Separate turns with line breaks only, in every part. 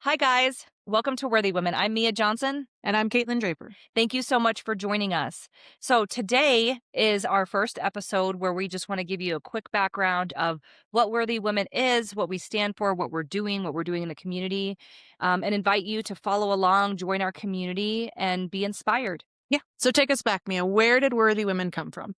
Hi, guys. Welcome to Worthy Women. I'm Mia Johnson.
And I'm Kaitlin Draper.
Thank you so much for joining us. So, today is our first episode where we just want to give you a quick background of what Worthy Women is, what we stand for, what we're doing in the community, and invite you to follow along, join our community, and be inspired.
Yeah. So take us back, Mia. Where did Worthy Women come from?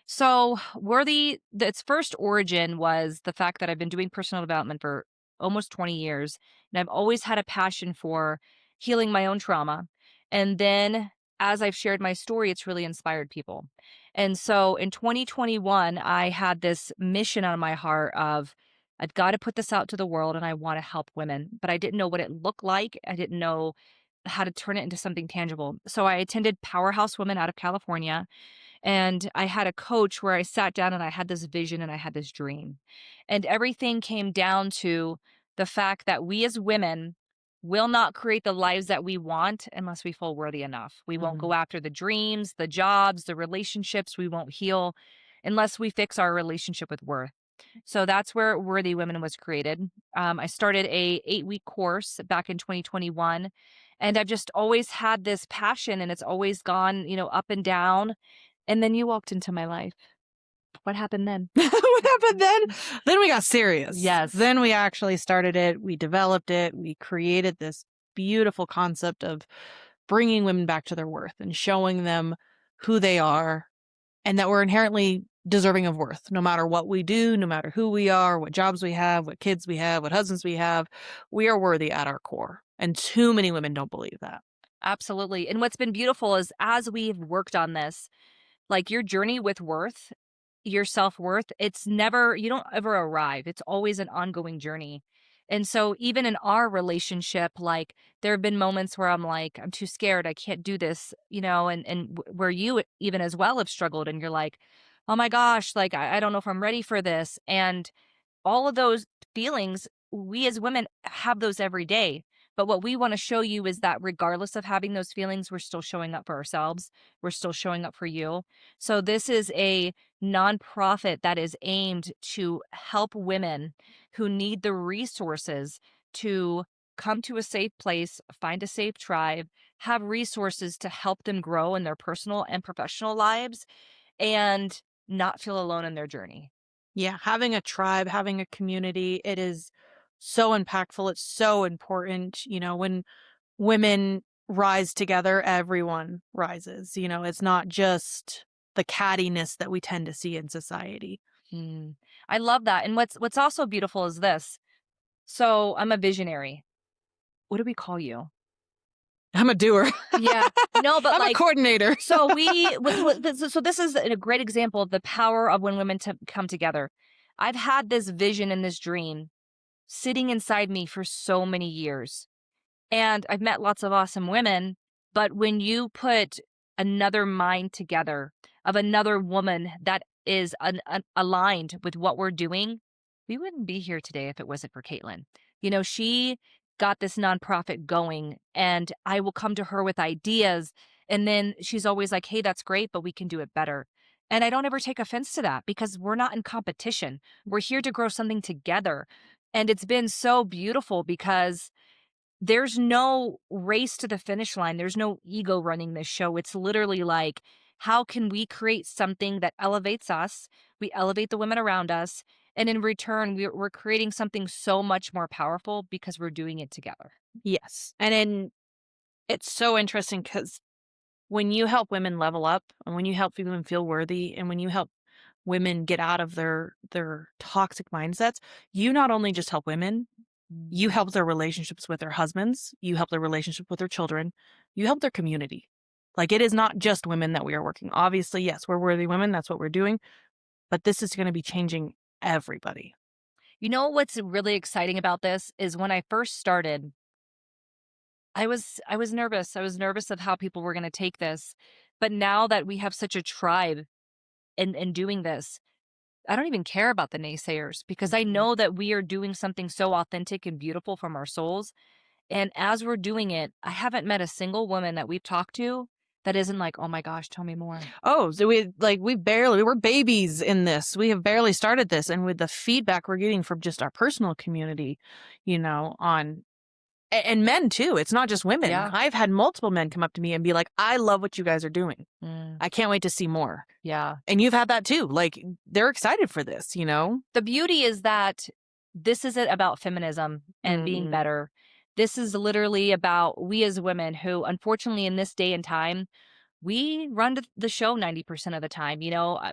So, its first origin was the fact that I've been doing personal development for almost 20 years, and I've always had a passion for healing my own trauma. And then as I've shared my story, it's really inspired people. And so in 2021, I had this mission on my heart of I've got to put this out to the world and I want to help women, but I didn't know what it looked like. I didn't know how to turn it into something tangible. So I attended Powerhouse Women out of California, and I had a coach where I sat down and I had this vision and I had this dream. And everything came down to the fact that we as women will not create the lives that we want unless we feel worthy enough. We won't
Mhm.
go after the dreams, the jobs, the relationships. We won't heal unless we fix our relationship with worth. So that's where Worthy Women was created. I started a 8-week course back in 2021, and I've just always had this passion, and it's always gone, up and down. And then you walked into my life. What happened then?
What happened then? Then we got serious.
Yes.
Then we actually started it. We developed it. We created this beautiful concept of bringing women back to their worth and showing them who they are and that we're inherently deserving of worth. No matter what we do, no matter who we are, what jobs we have, what kids we have, what husbands we have, we are worthy at our core. And too many women don't believe that.
Absolutely. And what's been beautiful is as we've worked on this, like your journey with worth, your self-worth, you don't ever arrive. It's always an ongoing journey. And so even in our relationship, like there have been moments where I'm like, I'm too scared, I can't do this, where you even as well have struggled and you're like, oh my gosh, like I don't know if I'm ready for this. And all of those feelings, we as women have those every day. But what we want to show you is that regardless of having those feelings, we're still showing up for ourselves. We're still showing up for you. So this is a nonprofit that is aimed to help women who need the resources to come to a safe place, find a safe tribe, have resources to help them grow in their personal and professional lives, and not feel alone in their journey.
Yeah, having a tribe, having a community, it is so impactful. It's so important. When women rise together, everyone rises. It's not just the cattiness that we tend to see in society.
Mm. I love that. And what's also beautiful is this. So I'm a visionary. What do we call you?
I'm a doer.
Yeah. No, but
I'm a
like,
coordinator.
so this is a great example of the power of when women come together. I've had this vision and this dream sitting inside me for so many years. And I've met lots of awesome women, but when you put another mind together of another woman that is aligned with what we're doing, we wouldn't be here today if it wasn't for Kaitlin. She got this nonprofit going, and I will come to her with ideas. And then she's always like, hey, that's great, but we can do it better. And I don't ever take offense to that because we're not in competition. We're here to grow something together. And it's been so beautiful because there's no race to the finish line. There's no ego running this show. It's literally like, how can we create something that elevates us? We elevate the women around us. And in return, we're creating something so much more powerful because we're doing it together.
Yes. It's so interesting because when you help women level up and when you help women feel worthy and when you help women get out of their toxic mindsets, you not only just help women, you
Mm.
help their relationships with their husbands, you help their relationship with their children, you help their community. Like it is not just women that we are working. Obviously, yes, we're worthy women, that's what we're doing, but this is going to be changing everybody.
You know what's really exciting about this is when I first started, I was nervous. I was nervous of how people were going to take this. But now that we have such a tribe in doing this, I don't even care about the naysayers because I
Mhm.
know that we are doing something so authentic and beautiful from our souls. And as we're doing it, I haven't met a single woman that we've talked to that isn't like, "Oh my gosh, tell me more."
Oh, so we're babies in this. We have barely started this. And with the feedback we're getting from just our personal community, on And men too. It's not just women.
Yeah.
I've had multiple men come up to me and be like, "I love what you guys are doing.
Mm,
I can't wait to see more."
yeah.
And you've had that too. Like, they're excited for this, you know?
The beauty is that this isn't about feminism and being
Mm-mm.
better. This is literally about we as women who, unfortunately, in this day and time, we run the show 90% of the time.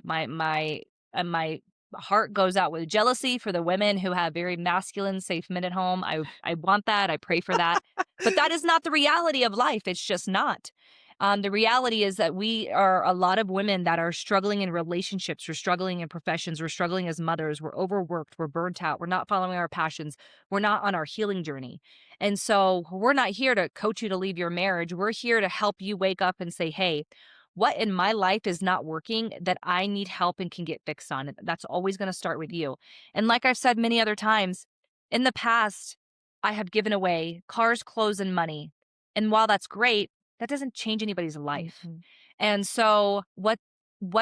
My heart goes out with jealousy for the women who have very masculine, safe men at home. I want that. I pray for that. But that is not the reality of life. It's just not. The reality is that we are a lot of women that are struggling in relationships, we're struggling in professions, we're struggling as mothers, we're overworked, we're burnt out, we're not following our passions, we're not on our healing journey. And so we're not here to coach you to leave your marriage. We're here to help you wake up and say, hey, what in my life is not working that I need help and can get fixed on? And that's always going to start with you. And like I've said many other times, in the past, I have given away cars, clothes, and money. And while that's great, that doesn't change anybody's life.
Mhm.
And so what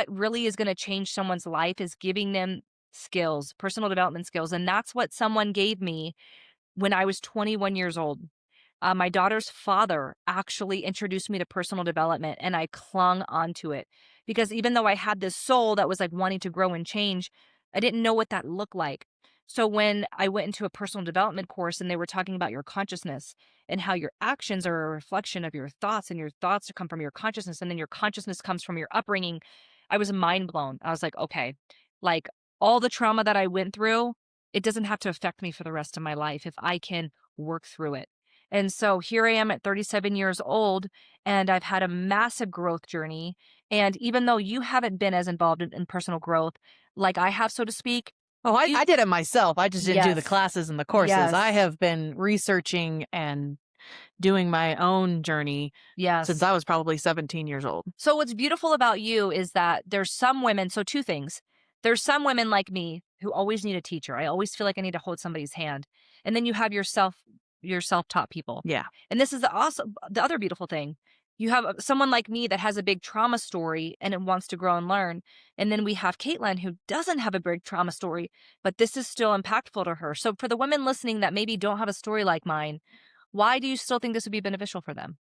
really is going to change someone's life is giving them skills, personal development skills. And that's what someone gave me when I was 21 years old. My daughter's father actually introduced me to personal development, and I clung onto it because even though I had this soul that was like wanting to grow and change, I didn't know what that looked like. So when I went into a personal development course and they were talking about your consciousness and how your actions are a reflection of your thoughts and your thoughts come from your consciousness and then your consciousness comes from your upbringing, I was mind blown. I was like, okay, like all the trauma that I went through, it doesn't have to affect me for the rest of my life if I can work through it. And so here I am at 37 years old, and I've had a massive growth journey. And even though you haven't been as involved in personal growth like I have, so to speak,
Oh,
you,
I did it myself. I just didn't do the
yes,
classes and the courses. I
yes,
have been researching and doing my own journey since
yes.
I was probably 17 years old.
So what's beautiful about you is that there's some women, so two things. There's some women like me who always need a teacher. I always feel like I need to hold somebody's hand. And then you have your self-taught people.
Yeah.
And this is the other beautiful thing. You have someone like me that has a big trauma story and it wants to grow and learn. And then we have Kaitlin who doesn't have a big trauma story, but this is still impactful to her. So for the women listening that maybe don't have a story like mine, why do you still think this would be beneficial for them?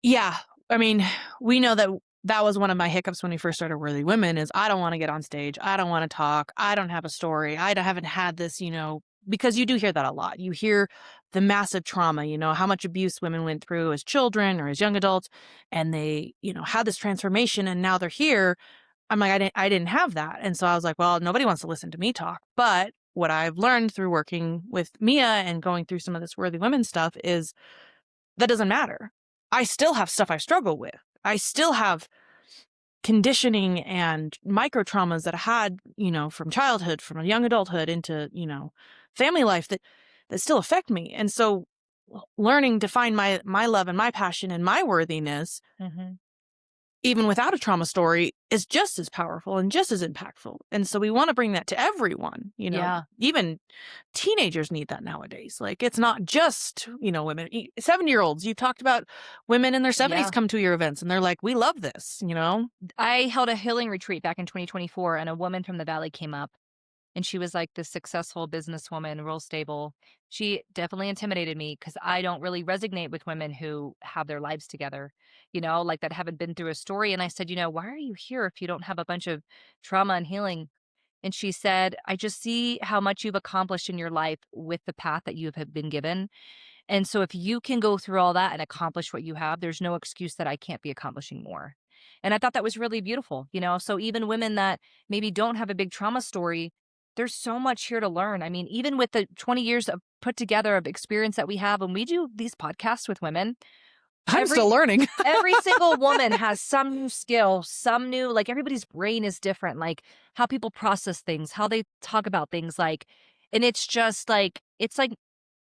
Yeah. I mean, we know that that was one of my hiccups when we first started Worthy Women is I don't want to get on stage. I don't want to talk. I don't have a story. Haven't had this, because you do hear that a lot. You hear the massive trauma, how much abuse women went through as children or as young adults, and they, had this transformation and now they're here. I'm like, I didn't have that. And so I was like, well, nobody wants to listen to me talk. But what I've learned through working with Mia and going through some of this Worthy Women stuff is that doesn't matter. I still have stuff I struggle with. I still have conditioning and micro traumas that I had, from childhood, from a young adulthood into, family life that still affect me. And so learning to find my love and my passion and my worthiness
Hmm.
even without a trauma story is just as powerful and just as impactful. And so we want to bring that to everyone,
Yeah.
even teenagers need that nowadays. Like it's not just, women, 7-year-olds. You talked about women in their 70s
Yeah.
come to your events and they're like, we love this.
I held a healing retreat back in 2024, and a woman from the valley came up, and she was like this successful businesswoman, real stable. She definitely intimidated me because I don't really resonate with women who have their lives together, like that haven't been through a story. And I said, why are you here if you don't have a bunch of trauma and healing? And she said, I just see how much you've accomplished in your life with the path that you have been given. And so if you can go through all that and accomplish what you have, there's no excuse that I can't be accomplishing more. And I thought that was really beautiful. So even women that maybe don't have a big trauma story, there's so much here to learn. I mean, even with the 20 years of put together of experience that we have when we do these podcasts with women,
I'm still
every
learning.
every single woman has some new skill, some new like everybody's brain is different, like how people process things, how they talk about things like and it's like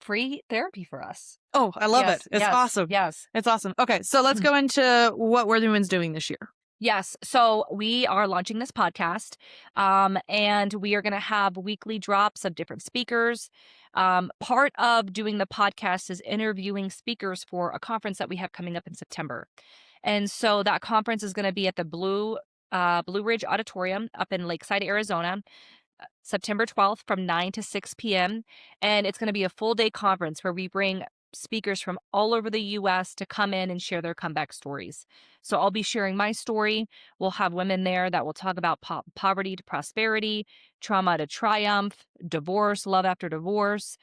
free therapy for us.
Oh, I love it.
Yes,
It's
yes,
awesome.
yes.
It's awesome. Okay. So let's go into what Worthy Women's doing this year.
Yes. So we are launching this podcast, and we are going to have weekly drops of different speakers. Part of doing the podcast is interviewing speakers for a conference that we have coming up in September. And so that conference is going to be at the Blue Ridge Auditorium up in Lakeside, Arizona. September 12th from 9 to 6 p.m. And it's going to be a full day conference where we bring speakers from all over the US to come in and share their comeback stories. So I'll be sharing my story. We'll have women there that will talk about poverty to prosperity, trauma to triumph, divorce, love after divorce,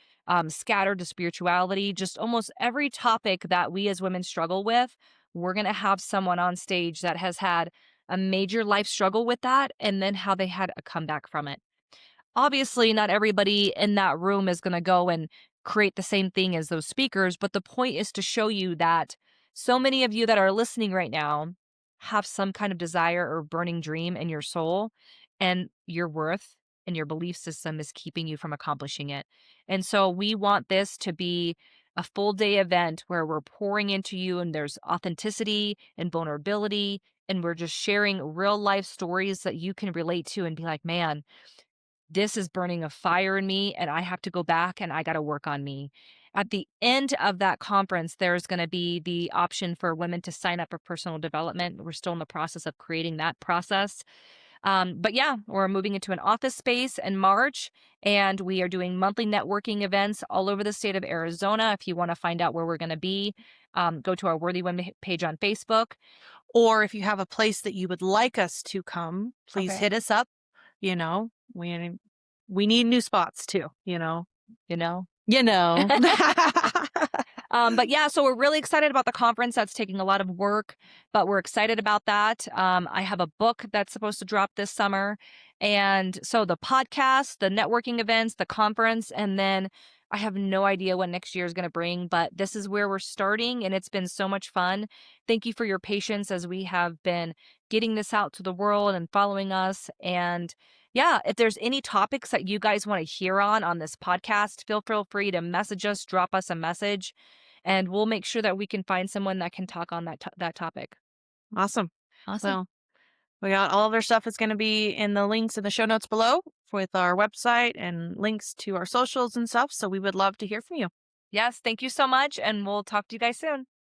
scattered to spirituality, just almost every topic that we as women struggle with. We're going to have someone on stage that has had a major life struggle with that and then how they had a comeback from it. Obviously, not everybody in that room is going to go and create the same thing as those speakers, but the point is to show you that so many of you that are listening right now have some kind of desire or burning dream in your soul, and your worth and your belief system is keeping you from accomplishing it. And so we want this to be a full day event where we're pouring into you and there's authenticity and vulnerability, and we're just sharing real life stories that you can relate to and be like, man, this is burning a fire in me and I have to go back and I got to work on me. At the end of that conference, there's going to be the option for women to sign up for personal development. We're still in the process of creating that process. But yeah, we're moving into an office space in March, and we are doing monthly networking events all over the state of Arizona. If you want to find out where we're going to be, go to our Worthy Women page on Facebook.
Or if you have a place that you would like us to come, please
Okay.
hit us up. You know, we need new spots too, you know.
You know?
You know.
But yeah, so we're really excited about the conference. That's taking a lot of work, but we're excited about that. I have a book that's supposed to drop this summer. And so the podcast, the networking events, the conference, and then I have no idea what next year is going to bring, but this is where we're starting and it's been so much fun. Thank you for your patience as we have been getting this out to the world and following us. And yeah, if there's any topics that you guys want to hear on this podcast, feel free to message us, drop us a message, and we'll make sure that we can find someone that can talk on that topic.
Awesome.
Awesome.
Well, we got all of their stuff is going to be in the links in the show notes below with our website and links to our socials and stuff. So we would love to hear from you.
Yes, thank you so much, and we'll talk to you guys soon.